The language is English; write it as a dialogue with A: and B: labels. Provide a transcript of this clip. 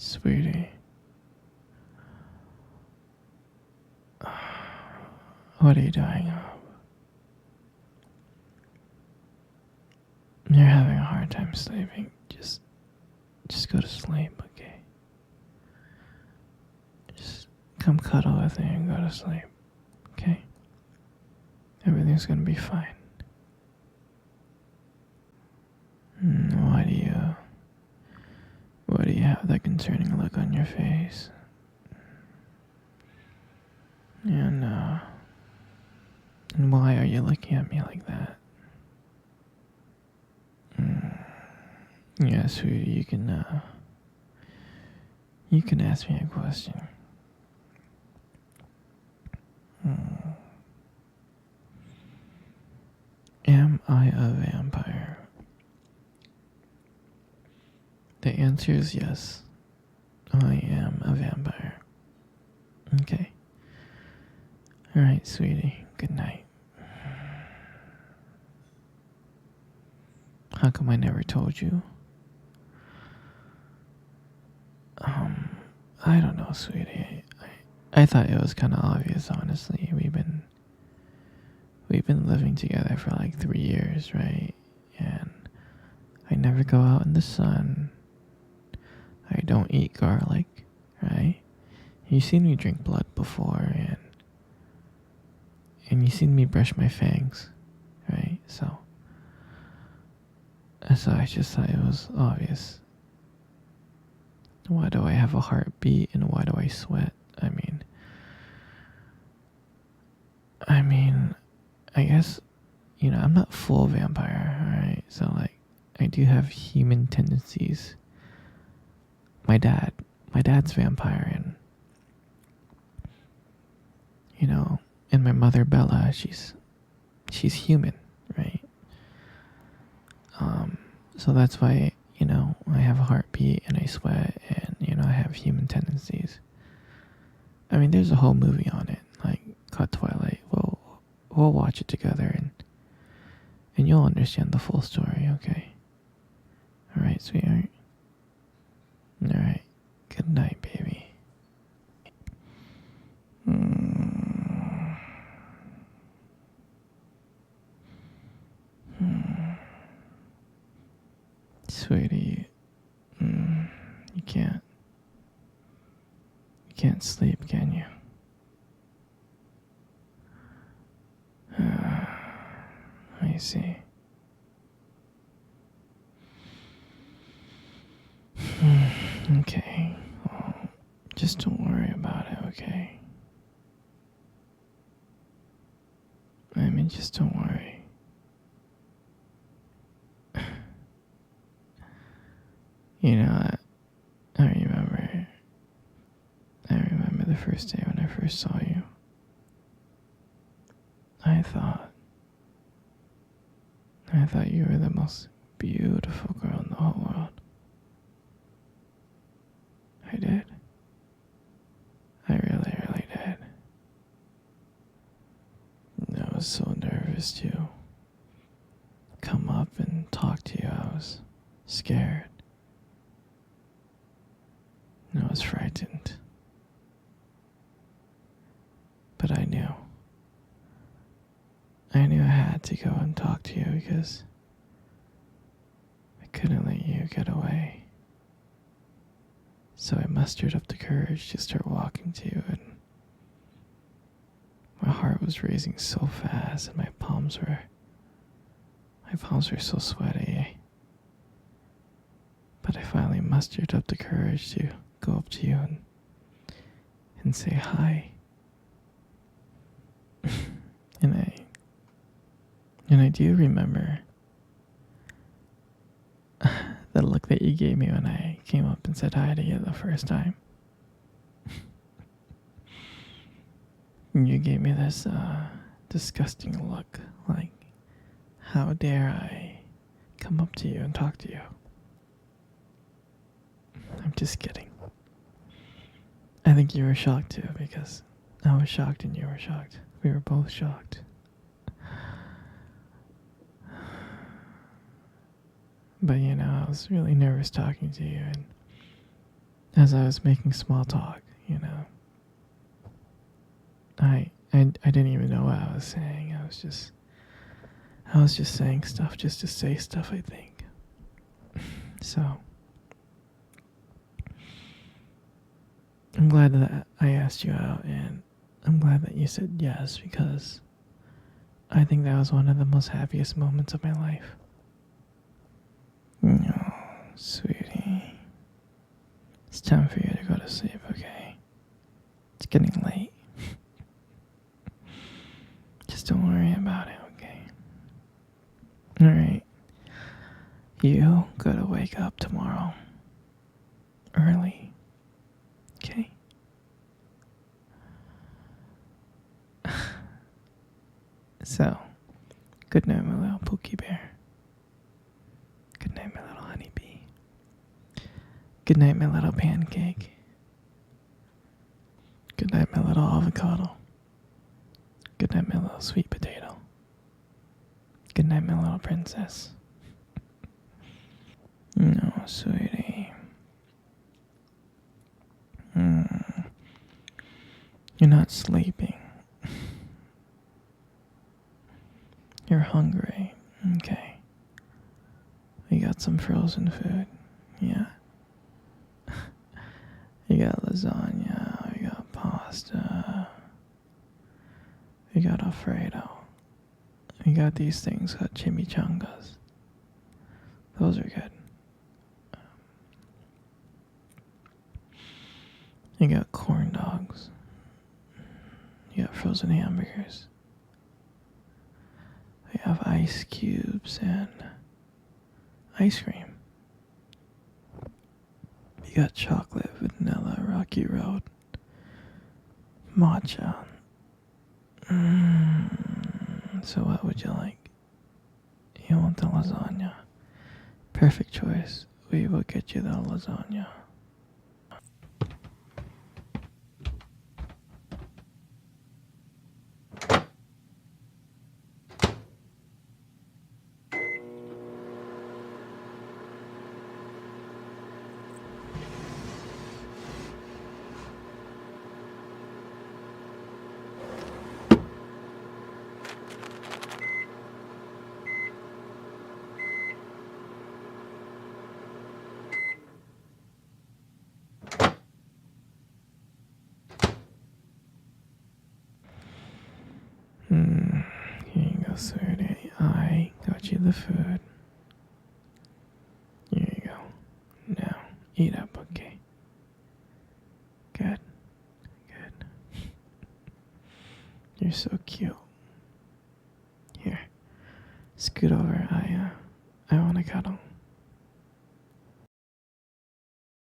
A: Sweetie. What are you doing? You're having a hard time sleeping. Just go to sleep, okay? Just come cuddle with me and go to sleep, okay? Everything's gonna be fine. Why do you have that concerning look on your face? And, and why are you looking at me like that? Yeah, sweetie, you can ask me a question. Am I a vampire? The answer is yes. I am a vampire. Okay. Alright, sweetie. Good night. How come I never told you? I don't know, sweetie. I thought it was kind of obvious, honestly. We've been living together for like 3 years, right? And I never go out in the sun. I don't eat garlic, right? You've seen me drink blood before, and you've seen me brush my fangs, right? So I just thought it was obvious. Why do I have a heartbeat and why do I sweat? I guess, I'm not full vampire, alright? So, like, I do have human tendencies. My dad's vampire, and my mother, Bella, she's human, right? So that's why, I have a heartbeat and I sweat and, I have human tendencies. There's a whole movie on it, like, called Twilight. We'll watch it together and you'll understand the full story, okay? Alright, sweetheart? Alright. Good night, baby. Sweetie, you can't sleep, can you? I see. Okay. Well, just don't worry about it, okay? Just don't worry. I remember. I remember the first day when I first saw you. I thought you were the most beautiful girl in the whole world. I did. I really, really did. And I was so nervous to come up and talk to you. I was scared. And I was frightened. But I knew. I knew I had to go and talk to you because I couldn't let you get away. So I mustered up the courage to start walking to you, and my heart was racing so fast and my palms were so sweaty. But I finally mustered up the courage to go up to you and say hi. And I do remember the look that you gave me when I came up and said hi to you the first time. You gave me this disgusting look, like, how dare I come up to you and talk to you? I'm just kidding. I think you were shocked too, because I was shocked and you were shocked. We were both shocked. But I was really nervous talking to you, as I was making small talk, I didn't even know what I was saying. I was just saying stuff just to say stuff, I think. So I'm glad that I asked you out, and I'm glad that you said yes, because I think that was one of the most happiest moments of my life. No, sweetie. It's time for you to go to sleep, okay? It's getting late. Just don't worry about it, okay? Alright. You gotta wake up tomorrow. Early. Okay? So, good night, my little Pookie Bear. Good night, my little honeybee. Good night, my little pancake. Good night, my little avocado. Good night, my little sweet potato. Good night, my little princess. No, sweetie. You're not sleeping. You're hungry. Okay. We got some frozen food. Yeah. You got lasagna. We got pasta. We got Alfredo. We got these things called chimichangas. Those are good. You got corn dogs. You got frozen hamburgers. We have ice cubes and ice cream. You got chocolate, vanilla, Rocky Road, matcha. So what would you like? You want the lasagna? Perfect choice. We will get you the lasagna. Here you go, sweetie. I got you the food. Here you go. Now, eat up, okay? Good. Good. You're so cute. Here, scoot over. I want to cuddle.